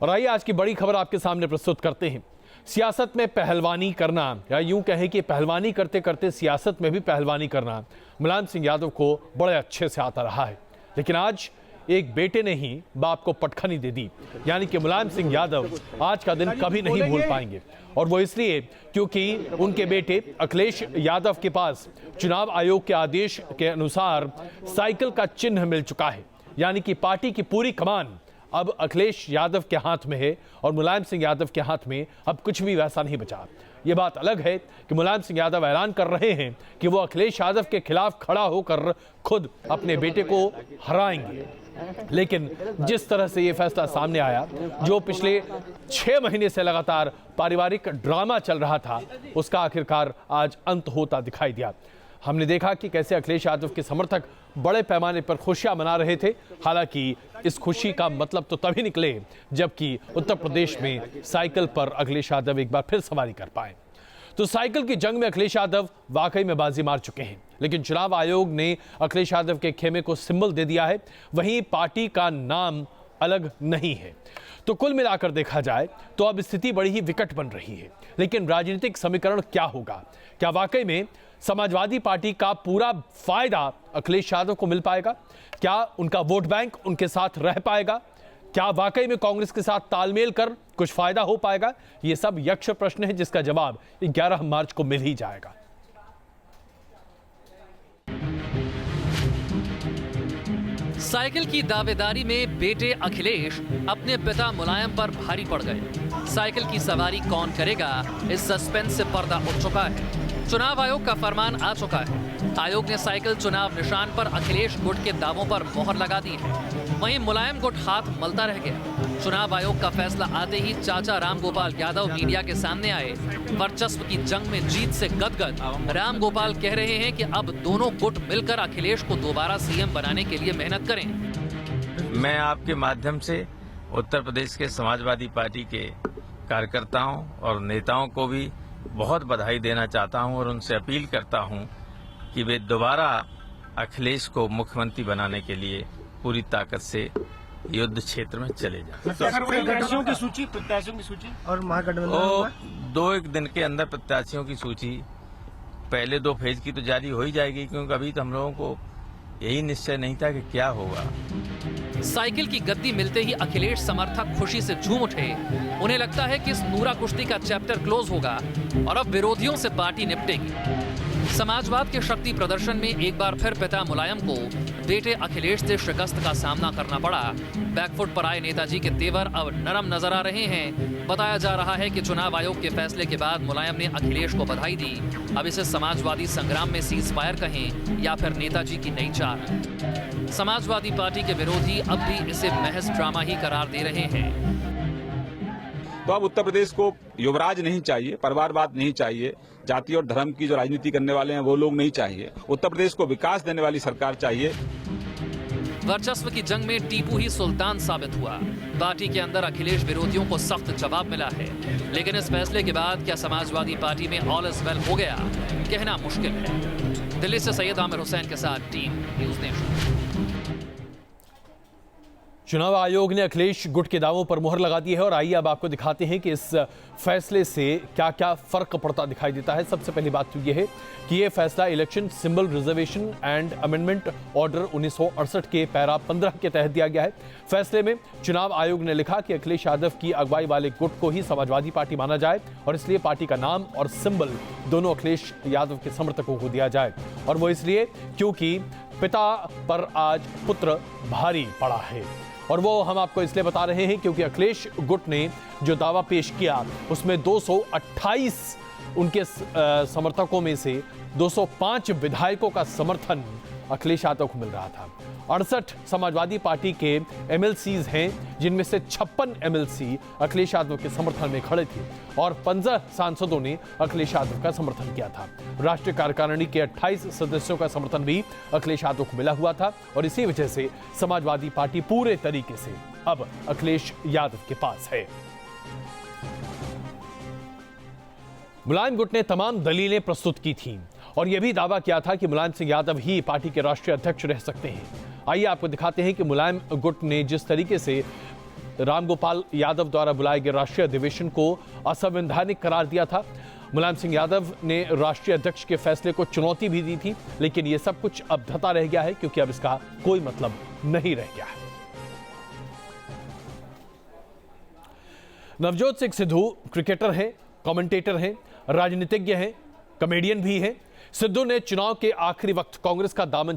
और आइए आज की बड़ी खबर आपके सामने प्रस्तुत करते हैं। सियासत में पहलवानी करना, या यूं कहें कि पहलवानी करते करते सियासत में भी पहलवानी करना मुलायम सिंह यादव को बड़े अच्छे से आता रहा है। लेकिन आज एक बेटे ने ही बाप को पटखनी दे दी, यानी कि मुलायम सिंह यादव आज का दिन कभी नहीं भूल पाएंगे। और वो इसलिए क्योंकि उनके बेटे अखिलेश यादव के पास चुनाव आयोग के आदेश के अनुसार साइकिल का चिन्ह मिल चुका है, यानी कि पार्टी की पूरी कमान अब अखिलेश यादव के हाथ में है और मुलायम सिंह यादव के हाथ में अब कुछ भी वैसा नहीं बचा। ये बात अलग है कि मुलायम सिंह यादव ऐलान कर रहे हैं कि वो अखिलेश यादव के खिलाफ खड़ा होकर खुद अपने बेटे को हराएंगे। लेकिन जिस तरह से ये फैसला सामने आया, जो पिछले 6 महीने से लगातार पारिवारिक ड्रामा चल रहा था, उसका आखिरकार आज अंत होता दिखाई दिया। हमने देखा कि कैसे अखिलेश यादव के समर्थक बड़े पैमाने पर खुशियां मना रहे थे। हालांकि इस खुशी का मतलब तो तभी निकले जबकि उत्तर प्रदेश में साइकिल पर अखिलेश यादव एक बार फिर सवारी कर पाए। तो साइकिल की जंग में अखिलेश यादव वाकई में बाजी मार चुके हैं, लेकिन चुनाव आयोग ने अखिलेश यादव के खेमे को सिंबल दे दिया है, वहीं पार्टी का नाम अलग नहीं है। तो कुल मिलाकर देखा जाए तो अब स्थिति बड़ी ही विकट बन रही है। लेकिन राजनीतिक समीकरण क्या होगा? क्या वाकई में समाजवादी पार्टी का पूरा फायदा अखिलेश यादव को मिल पाएगा? क्या उनका वोट बैंक उनके साथ रह पाएगा? क्या वाकई में कांग्रेस के साथ तालमेल कर कुछ फायदा हो पाएगा? ये सब यक्ष प्रश्न है जिसका जवाब 11 मार्च को मिल ही जाएगा। साइकिल की दावेदारी में बेटे अखिलेश अपने पिता मुलायम पर भारी पड़ गए। साइकिल की सवारी कौन करेगा, इस सस्पेंस से पर्दा उठ चुका है। चुनाव आयोग का फरमान आ चुका है। आयोग ने साइकिल चुनाव निशान पर अखिलेश गुट के दावों पर मोहर लगा दी है। वहीं मुलायम गुट हाथ मलता रह गया। चुनाव आयोग का फैसला आते ही चाचा रामगोपाल यादव मीडिया के सामने आए। वर्चस्व की जंग में जीत से गदगद रामगोपाल कह रहे हैं कि अब दोनों गुट मिलकर अखिलेश को दोबारा सीएम बनाने के लिए मेहनत करें। मैं आपके माध्यम से उत्तर प्रदेश के समाजवादी पार्टी के कार्यकर्ताओं और नेताओं को भी बहुत बधाई देना चाहता हूं और उनसे अपील करता हूं कि वे दोबारा अखिलेश को मुख्यमंत्री बनाने के लिए पूरी ताकत से युद्ध क्षेत्र में चले जाएं। प्रत्याशियों की सूची और महागठबंधन 2-1 दिन के अंदर प्रत्याशियों की सूची पहले 2 फेज की तो जारी हो ही जाएगी, क्योंकि अभी तो हम लोगों को यही निश्चय नहीं था कि क्या होगा। साइकिल की गद्दी मिलते ही अखिलेश समर्थक खुशी से झूम उठे। उन्हें लगता है कि इस नूरा कुश्ती का चैप्टर क्लोज होगा और अब विरोधियों से पार्टी निपटेगी। समाजवाद के शक्ति प्रदर्शन में एक बार फिर पिता मुलायम को बेटे अखिलेश से शिकस्त का सामना करना पड़ा। बैकफुट पर आए नेताजी के तेवर अब नरम नजर आ रहे हैं। बताया जा रहा है कि चुनाव आयोग के फैसले के बाद मुलायम ने अखिलेश को बधाई दी। अब इसे समाजवादी संग्राम में सीज फायर कहें या फिर नेताजी की नई चाल। समाजवादी पार्टी के विरोधी अब भी इसे महज ड्रामा ही करार दे रहे हैं। तो अब उत्तर प्रदेश को युवराज नहीं चाहिए, परिवारवाद नहीं चाहिए, जाति और धर्म की जो राजनीति करने वाले हैं वो लोग नहीं चाहिए। उत्तर प्रदेश को विकास देने वाली सरकार चाहिए। वर्चस्व की जंग में टीपू ही सुल्तान साबित हुआ। पार्टी के अंदर अखिलेश विरोधियों को सख्त जवाब मिला है, लेकिन इस फैसले के बाद क्या समाजवादी पार्टी में ऑल इज वेल हो गया, कहना मुश्किल है। दिल्ली से सैयद आमिर हुसैन के साथ टीम न्यूज नेशन। चुनाव आयोग ने अखिलेश गुट के दावों पर मोहर लगा दी है और आइए अब आपको दिखाते हैं कि इस फैसले से क्या क्या फर्क पड़ता दिखाई देता है। सबसे पहली बात तो यह है कि यह फैसला election symbol reservation and amendment order 1968 के पैरा 15 के तहत दिया गया है। फैसले में चुनाव आयोग ने लिखा कि अखिलेश यादव की अगुवाई वाले गुट को ही समाजवादी पार्टी माना जाए और इसलिए पार्टी का नाम और सिंबल दोनों अखिलेश यादव के समर्थकों को दिया जाए। और वो इसलिए क्योंकि पिता पर आज पुत्र भारी पड़ा है। और वो हम आपको इसलिए बता रहे हैं क्योंकि अखिलेश गुट ने जो दावा पेश किया उसमें 228 उनके समर्थकों में से 205 विधायकों का समर्थन अखिलेश यादव को मिल रहा था। 68 समाजवादी पार्टी के एमएलसीज हैं, जिनमें से 56 एमएलसी अखिलेश यादव के समर्थन में खड़े थे और 15 सांसदों ने अखिलेश यादव का समर्थन किया था। राष्ट्रीय कार्यकारिणी के 28 सदस्यों का समर्थन भी अखिलेश यादव को मिला हुआ था और इसी वजह से समाजवादी पार्टी पूरे तरीके से अब अखिलेश यादव के पास है। मुलायम गुट ने तमाम दलीलें प्रस्तुत की थीं और यह भी दावा किया था कि मुलायम सिंह यादव ही पार्टी के राष्ट्रीय अध्यक्ष रह सकते हैं। आइए आपको दिखाते हैं कि मुलायम गुट ने जिस तरीके से रामगोपाल यादव द्वारा बुलाए गए राष्ट्रीय अधिवेशन को असंवैधानिक करार दिया था। मुलायम सिंह यादव ने राष्ट्रीय अध्यक्ष के फैसले को चुनौती भी दी थी, लेकिन यह सब कुछ अब धता रह गया है क्योंकि अब इसका कोई मतलब नहीं रह गया है। नवजोत सिंह सिद्धू क्रिकेटर हैं, कमेंटेटर हैं, राजनीतिज्ञ हैं, कॉमेडियन भी हैं। सिद्धू ने चुनाव के आखिरी वक्त कांग्रेस का दामन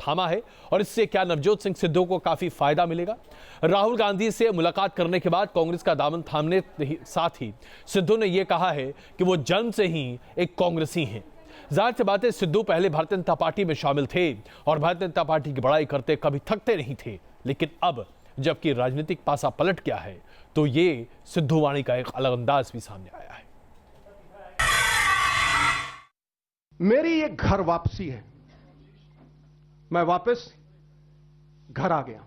थामा है और इससे क्या नवजोत सिंह सिद्धू को काफी फायदा मिलेगा? राहुल गांधी से मुलाकात करने के बाद कांग्रेस का दामन थामने साथ ही सिद्धू ने यह कहा है कि वो जन्म से ही एक कांग्रेसी हैं। जाहिर सी बात है, सिद्धू पहले भारतीय जनता पार्टी में शामिल थे और भारतीय जनता पार्टी की बड़ाई करते कभी थकते नहीं थे, लेकिन अब जबकि राजनीतिक पासा पलट गया है तो ये सिद्धू वाणी का एक अलग अंदाज भी सामने आया है। मेरी ये घर वापसी है, मैं वापस घर आ गया।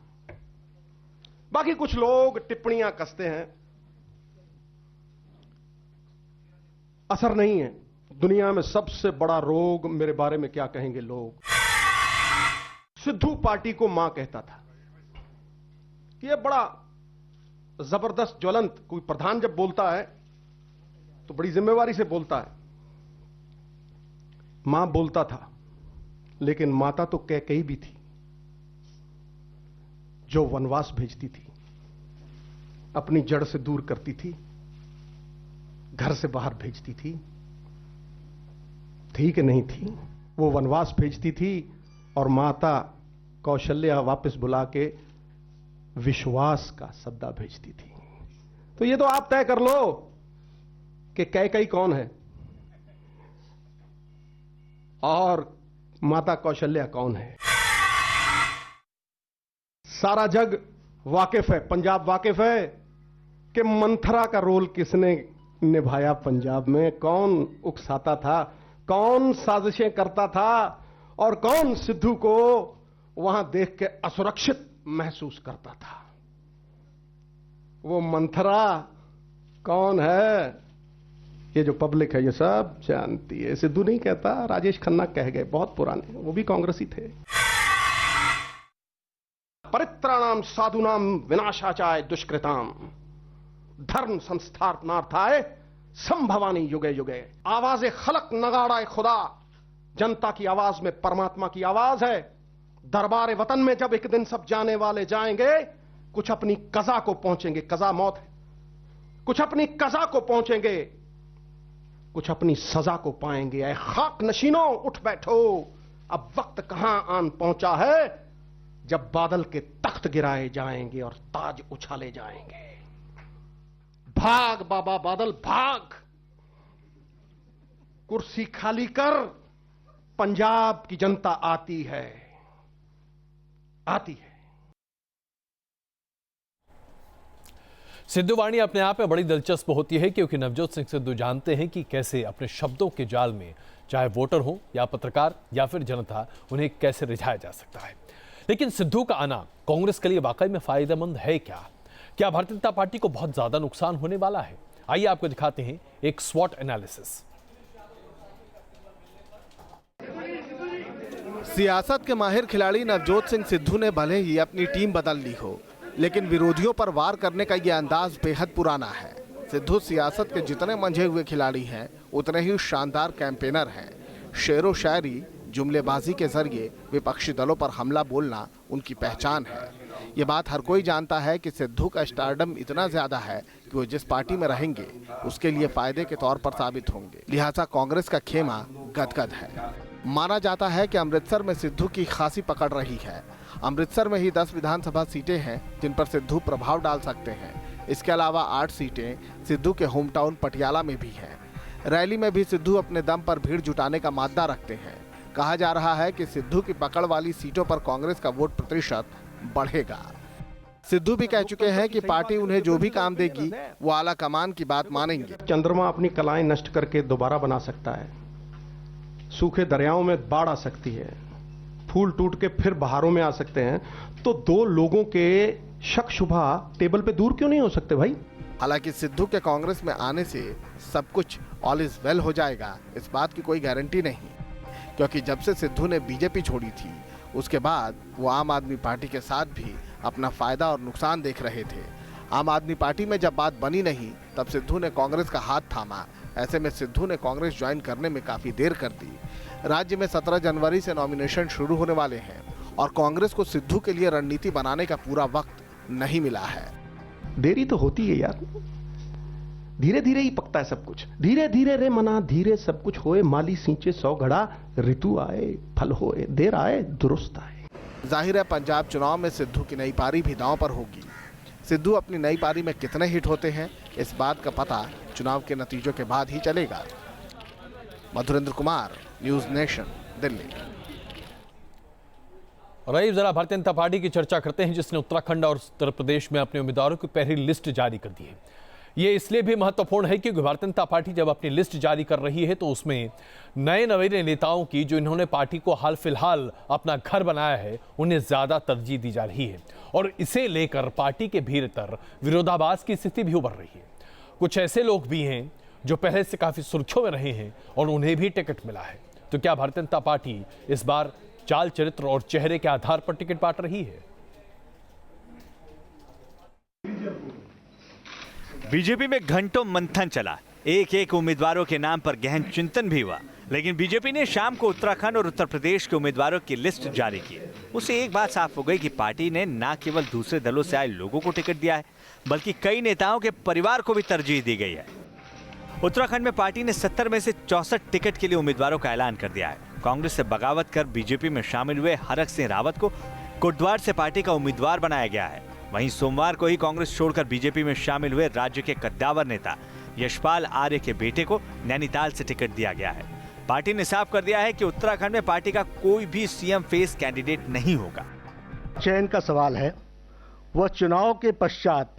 बाकी कुछ लोग टिप्पणियां कसते हैं, असर नहीं है। दुनिया में सबसे बड़ा रोग मेरे बारे में क्या कहेंगे लोग। सिद्धू पार्टी को मां कहता था कि ये बड़ा जबरदस्त ज्वलंत, कोई प्रधान जब बोलता है तो बड़ी जिम्मेवारी से बोलता है। मां बोलता था, लेकिन माता तो कैकेयी भी थी जो वनवास भेजती थी, अपनी जड़ से दूर करती थी, घर से बाहर भेजती थी कि नहीं थी? वो वनवास भेजती थी और माता कौशल्या वापस बुला के विश्वास का सद्दा भेजती थी। तो ये तो आप तय कर लो कि कैकेयी कौन है और माता कौशल्या कौन है। सारा जग वाकिफ है, पंजाब वाकिफ है कि मंथरा का रोल किसने निभाया पंजाब में, कौन उकसाता था, कौन साजिशें करता था और कौन सिद्धू को वहां देख के असुरक्षित महसूस करता था। वो मंथरा कौन है, ये जो पब्लिक है ये सब जानती है। सिद्धू नहीं कहता, राजेश खन्ना कह गए, बहुत पुराने, वो भी कांग्रेसी थे। परित्राणाम साधुनाम विनाशाचाय दुष्कृताम धर्म संस्थापनार्थाय संभवानी युगे युगे। आवाज़े खलक नगाड़ाए खुदा, जनता की आवाज में परमात्मा की आवाज है। दरबार वतन में जब एक दिन सब जाने वाले जाएंगे, कुछ अपनी कज़ा को पहुंचेंगे, कज़ा मौत है, कुछ अपनी कज़ा को पहुंचेंगे, कुछ अपनी सजा को पाएंगे। ऐ खाक नशीनों उठ बैठो, अब वक्त कहां आन पहुंचा है जब बादल के तख्त गिराए जाएंगे और ताज उछाले जाएंगे। भाग बाबा बादल भाग, कुर्सी खाली कर, पंजाब की जनता आती है, आती है। सिद्धू वाणी अपने आप में बड़ी दिलचस्प होती है क्योंकि नवजोत सिंह सिद्धू जानते हैं कि कैसे अपने शब्दों के जाल में चाहे वोटर हो या पत्रकार या फिर जनता, उन्हें कैसे रिझाया जा सकता है। लेकिन सिद्धू का आना कांग्रेस के लिए वाकई में फायदेमंद है क्या? क्या भारतीय जनता पार्टी को बहुत ज्यादा नुकसान होने वाला है? आइए आपको दिखाते हैं एक स्वॉट एनालिसिस। सियासत के माहिर खिलाड़ी नवजोत सिंह सिद्धू ने भले ही अपनी टीम बदल ली हो, लेकिन विरोधियों पर वार करने का यह अंदाज बेहद पुराना है। सिद्धू सियासत के जितने मंझे हुए खिलाड़ी हैं, उतने ही शानदार कैंपेनर हैं। शेरो शायरी, जुमलेबाजी के जरिए विपक्षी दलों पर हमला बोलना उनकी पहचान है। ये बात हर कोई जानता है कि सिद्धू का स्टारडम इतना ज्यादा है कि वो जिस पार्टी में रहेंगे उसके लिए फायदे के तौर पर साबित होंगे। लिहाजा कांग्रेस का खेमा गदगद है। माना जाता है कि अमृतसर में सिद्धू की खासी पकड़ रही है। अमृतसर में ही 10 विधानसभा सीटें हैं जिन पर सिद्धू प्रभाव डाल सकते हैं। इसके अलावा 8 सीटें सिद्धू के होम टाउन पटियाला में भी हैं। रैली में भी सिद्धू अपने दम पर भीड़ जुटाने का मादा रखते हैं। कहा जा रहा है कि सिद्धू की पकड़ वाली सीटों पर कांग्रेस का वोट प्रतिशत बढ़ेगा। सिद्धू भी कह चुके हैं कि पार्टी उन्हें जो भी काम देगी वो आला कमान की बात मानेंगे। चंद्रमा अपनी कलाएं नष्ट करके दोबारा बना सकता है, सूखे दरियाओं में बाढ़ आ सकती है, फूल टूट के फिर बहारों में आ सकते हैं। तो दो लोगों के शक शुबा टेबल पे दूर क्यों नहीं हो सकते भाई? हालांकि सिद्धू के कांग्रेस में आने से सब कुछ ऑल इज वेल हो जाएगा, इस बात की कोई गारंटी नहीं, क्योंकि जब से सिद्धू ने बीजेपी छोड़ी थी उसके बाद वो आम आदमी पार्टी के साथ भी अपना फायदा और नुकसान देख रहे थे। आम आदमी पार्टी में जब बात बनी नहीं तब सिद्धू ने कांग्रेस का हाथ थामा। ऐसे में सिद्धू ने कांग्रेस ज्वाइन करने में काफी देर कर दी। राज्य में 17 जनवरी से नॉमिनेशन शुरू होने वाले हैं और कांग्रेस को सिद्धू के लिए रणनीति बनाने का पूरा वक्त नहीं मिला है। देरी तो होती है यार, धीरे धीरे ही पकता है सब कुछ। धीरे धीरे रे मना धीरे सब कुछ होए, माली सींचे 100 घड़ा, ऋतु आए फल होए, देर आए दुरुस्त आए। जाहिर है पंजाब चुनाव में सिद्धू की नई पारी भी दांव पर होगी। सिद्धू अपनी नई पारी में कितने हिट होते हैं इस बात का पता चुनाव के नतीजों के बाद ही चलेगा। Madhurendra Kumar, news nation, Delhi. रही जरा भारतीय जनता पार्टी की चर्चा करते हैं, जिसने उत्तराखंड और उत्तर प्रदेश में अपने उम्मीदवारों की पहली लिस्ट जारी कर दी है। ये इसलिए भी महत्वपूर्ण है क्योंकि भारतीय जनता पार्टी जब अपनी लिस्ट जारी कर रही है तो उसमें नए नवेले नेताओं की, जो इन्होंने पार्टी को हाल फिलहाल अपना घर बनाया है, उन्हें ज्यादा तरजीह दी जा रही है और इसे लेकर पार्टी के भीतर विरोधाभास की स्थिति भी उभर रही है। कुछ ऐसे लोग भी हैं जो पहले से काफी सुर्खियों में रहे हैं और उन्हें भी टिकट मिला है। तो क्या भारतीय जनता पार्टी इस बार चाल चरित्र और चेहरे के आधार पर टिकट बांट रही है? बीजेपी में घंटों मंथन चला, एक एक उम्मीदवारों के नाम पर गहन चिंतन भी हुआ, लेकिन बीजेपी ने शाम को उत्तराखंड और उत्तर प्रदेश के उम्मीदवारों की लिस्ट जारी की। उससे एक बात साफ हो गई कि पार्टी ने न केवल दूसरे दलों से आए लोगों को टिकट दिया है, बल्कि कई नेताओं के परिवार को भी तरजीह दी गई है। उत्तराखंड में पार्टी ने 70 में से 64 टिकट के लिए उम्मीदवारों का ऐलान कर दिया है। कांग्रेस से बगावत कर बीजेपी में शामिल हुए हरक सिंह रावत को कोटद्वार से पार्टी का उम्मीदवार बनाया गया है। वहीं सोमवार को ही कांग्रेस छोड़कर बीजेपी में शामिल हुए राज्य के कद्दावर नेता यशपाल आर्य के बेटे को नैनीताल से टिकट दिया गया है। पार्टी ने साफ कर दिया है कि उत्तराखंड में पार्टी का कोई भी सीएम फेस कैंडिडेट नहीं होगा। चयन का सवाल है, वह चुनाव के पश्चात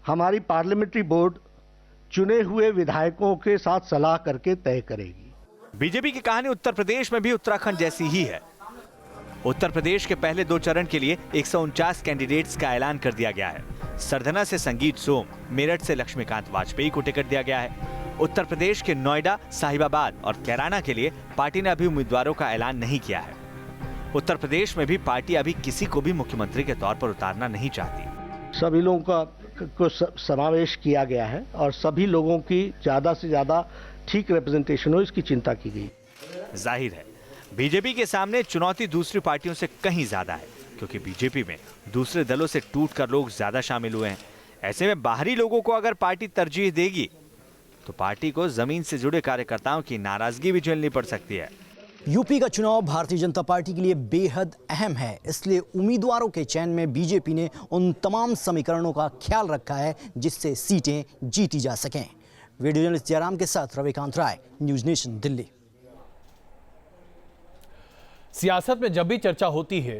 हमारी पार्लियामेंट्री बोर्ड चुने हुए विधायकों के साथ सलाह करके तय करेगी। बीजेपी की कहानी उत्तर प्रदेश में भी उत्तराखंड जैसी ही है। उत्तर प्रदेश के पहले 2 चरण के लिए 149 कैंडिडेट्स का ऐलान कर दिया गया है। सरधना से संगीत सोम, मेरठ से लक्ष्मीकांत वाजपेयी को टिकट दिया गया है। उत्तर प्रदेश के नोएडा, साहिबाबाद और कैराना के लिए पार्टी ने अभी उम्मीदवारों का ऐलान नहीं किया है। उत्तर प्रदेश में भी पार्टी अभी किसी को भी मुख्यमंत्री के तौर पर उतारना नहीं चाहती। सभी लोगों को समावेश किया गया है और सभी लोगों की ज्यादा से ज्यादा ठीक रिप्रेजेंटेशन हो, इसकी चिंता की गई। जाहिर है बीजेपी के सामने चुनौती दूसरी पार्टियों से कहीं ज्यादा है, क्योंकि बीजेपी में दूसरे दलों से टूटकर लोग ज्यादा शामिल हुए हैं। ऐसे में बाहरी लोगों को अगर पार्टी तरजीह देगी तो पार्टी को जमीन से जुड़े कार्यकर्ताओं की नाराजगी भी झेलनी पड़ सकती है। यूपी का चुनाव भारतीय जनता पार्टी के लिए बेहद अहम है, इसलिए उम्मीदवारों के चयन में बीजेपी ने उन तमाम समीकरणों का ख्याल रखा है जिससे सीटें जीती जा सकें। वीडियो जर्नलिस्ट जयराम के साथ रविकांत राय, न्यूज़ नेशन, दिल्ली। सियासत में जब भी चर्चा होती है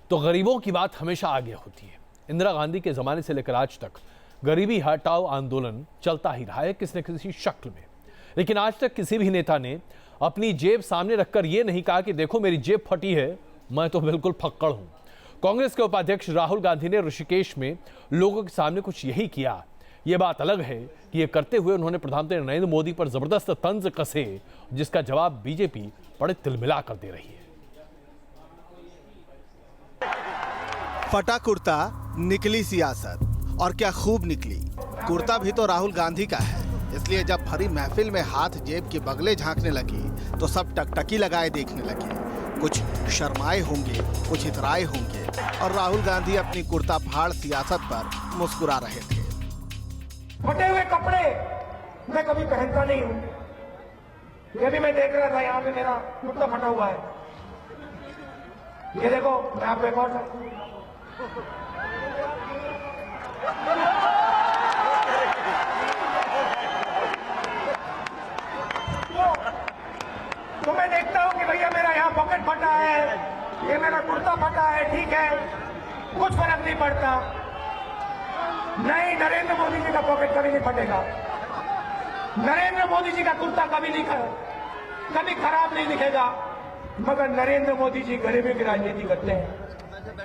तो गरीबों की बात हमेशा आगे होती है। इंदिरा गांधी के जमाने से लेकर आज तक गरीबी हटाओ आंदोलन चलता ही रहा है किसी न किसी शक्ल में, लेकिन आज तक किसी भी नेता ने अपनी जेब सामने रखकर यह नहीं कहा कि देखो मेरी जेब फटी है, मैं तो बिल्कुल फक्कड़ हूं। कांग्रेस के उपाध्यक्ष राहुल गांधी ने ऋषिकेश में लोगों के सामने कुछ यही किया। यह बात अलग है कि यह करते हुए उन्होंने प्रधानमंत्री नरेंद्र मोदी पर जबरदस्त तंज कसे, जिसका जवाब बीजेपी बड़े तिलमिला कर दे रही है। फटा कुर्ता, निकली सियासत, और क्या खूब निकली। कुर्ता भी तो राहुल गांधी का है, इसलिए जब भरी महफिल में हाथ जेब के बगले झांकने लगी तो सब टकटकी लगाए देखने लगे। कुछ शर्माए होंगे, कुछ इतराए होंगे, और राहुल गांधी अपनी कुर्ता फाड़ सियासत पर मुस्कुरा रहे थे। फटे हुए कपड़े मैं कभी पहनता नहीं हूँ। ये भी मैं देख रहा था, यहाँ पे मेरा कुर्ता फटा हुआ है। ये देखो, मैं आपको एक और तो मैं देखता हूं कि भैया मेरा यहाँ पॉकेट फटा है, ये मेरा कुर्ता फटा है, ठीक है, कुछ फर्क नहीं पड़ता। नहीं, नरेंद्र मोदी जी का पॉकेट कभी नहीं फटेगा, नरेंद्र मोदी जी का कुर्ता कभी खराब नहीं दिखेगा। मगर नरेंद्र मोदी जी गरीबी की राजनीति करते हैं,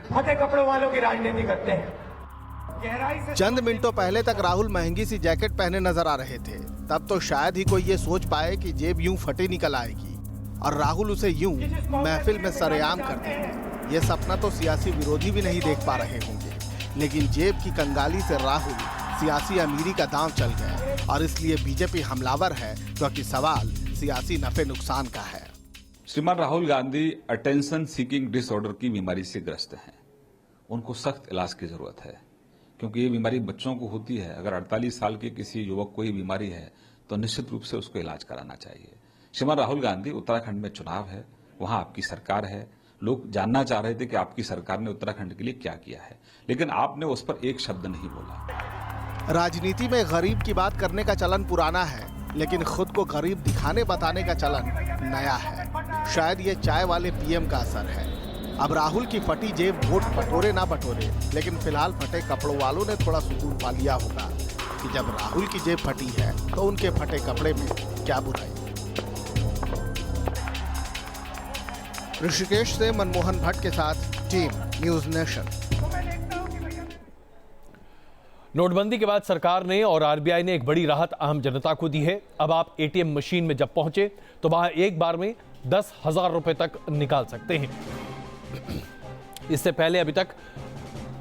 फटे कपड़ों वालों की राजनीति करते हैं। चंद मिनटों पहले तक राहुल महंगी सी जैकेट पहने नजर आ रहे थे, तब तो शायद ही कोई ये सोच पाए कि जेब यूं फटी निकल आएगी और राहुल उसे यूं महफिल में सरेआम कर देंगे। ये सपना तो सियासी विरोधी भी नहीं देख पा रहे होंगे। लेकिन जेब की कंगाली से राहुल सियासी अमीरी का दांव चल गए और इसलिए बीजेपी हमलावर है, क्योंकि सवाल सियासी नफे नुकसान का है। श्रीमान Rahul Gandhi attention seeking disorder की बीमारी से ग्रस्त हैं। उनको सख्त इलाज की जरूरत है, क्योंकि ये बीमारी बच्चों को होती है। अगर 48 साल के किसी युवक को ये बीमारी है तो निश्चित रूप से उसको इलाज कराना चाहिए। श्रीमान राहुल गांधी, उत्तराखंड में चुनाव है, वहां आपकी सरकार है, लोग जानना चाह रहे थे कि आपकी सरकार ने उत्तराखंड के लिए क्या किया है, लेकिन आपने उस पर एक शब्द नहीं बोला। राजनीति में गरीब की बात करने का चलन पुराना है, लेकिन खुद को गरीब दिखाने बताने का चलन नया है। शायद ये चाय वाले पीएम का असर है। अब राहुल की फटी जेब वोट बटोरे ना बटोरे, लेकिन फिलहाल फटे कपड़ों वालों ने थोड़ा सुकून पा लिया होगा कि जब राहुल की जेब फटी है तो उनके फटे कपड़े में क्या बुराई। ऋषिकेश से मनमोहन भट्ट के साथ टीम न्यूज नेशन। नोटबंदी के बाद सरकार ने और आरबीआई ने एक बड़ी राहत आम जनता को दी है। अब आप एटीएम मशीन में जब पहुंचे तो वहां एक बार में 10,000 रुपए तक निकाल सकते हैं। इससे पहले अभी तक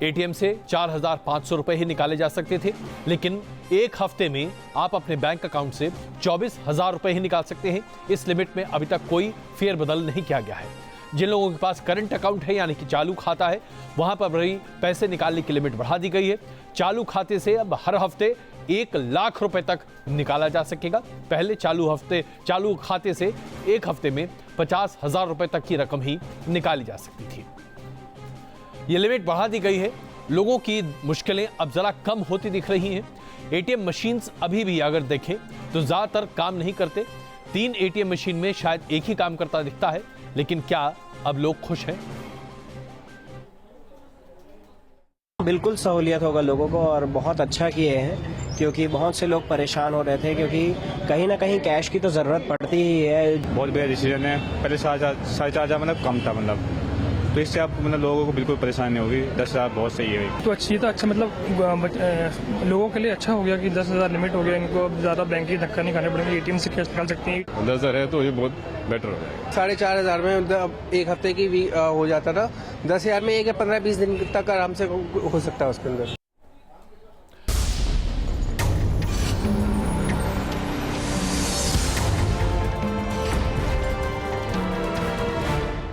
एटीएम से 4,500 रुपए ही निकाले जा सकते थे, लेकिन एक हफ्ते में आप अपने बैंक अकाउंट से 24,000 रुपए ही निकाल सकते हैं। इस लिमिट में अभी तक कोई फेरबदल नहीं किया गया है। जिन लोगों के पास करंट अकाउंट है, यानी कि चालू खाता है, वहां पर भी पैसे निकालने की लिमिट बढ़ा दी गई है। चालू खाते से अब हर हफ्ते 1 लाख रुपए तक निकाला जा सकेगा। पहले चालू खाते से एक हफ्ते में 50,000 रुपए तक की रकम ही निकाली जा सकती थी। ये लिमिट बढ़ा दी गई है। लोगों की मुश्किलें अब जरा कम होती दिख रही हैं। एटीएम मशीन्स अभी भी अगर देखें तो ज्यादातर काम नहीं करते। 3 एटीएम मशीन में शायद एक ही काम करता दिखता है, लेकिन क्या अब लोग खुश हैं? बिल्कुल सहूलियत होगा लोगों को और बहुत अच्छा किए हैं, क्योंकि बहुत से लोग परेशान हो रहे थे, क्योंकि कहीं ना कहीं कैश की तो ज़रूरत पड़ती ही है। बहुत बढ़िया डिसीजन है। पहले 4,500 मतलब कम था, मतलब तो इससे आप मतलब लोगों को बिल्कुल परेशानी होगी। 10,000 बहुत सही है। तो अच्छी तो अच्छा मतलब लोगों के लिए अच्छा हो गया कि 10,000 लिमिट हो गया। इनको ज़्यादा बैंक की धक्का नहीं खाने पड़ेंगे, एटीएम से कैश निकाल सकते हैं। 10,000 है तो ये बहुत बेटर हो जाएगा। 4,500 में एक हफ्ते की भी हो जाता था। 10,000 में 1 या 15-20 दिन तक आराम से हो सकता है उसके अंदर।